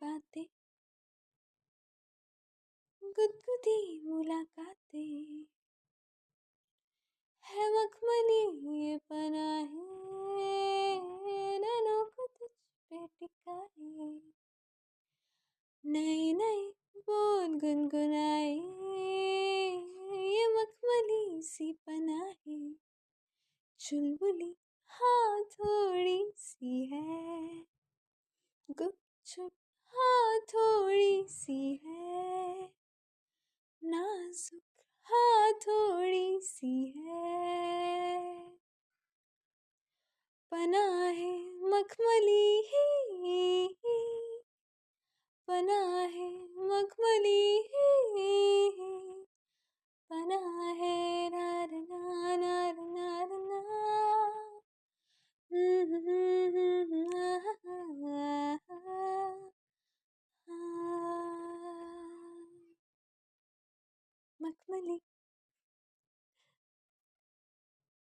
बातें, गुदगुदी मुलाकातें, है मखमली ये पनाहे, नैनों को तुझ पे टिकाए, नए नए बोल गुनगुनाए, ये मखमली सी पनाहे, चुलबुली हाँ थोड़ी सी है, गुपचुप हाँ थोड़ी सी है, नाजुक हाँ थोड़ी सी है, पनाहे मखमली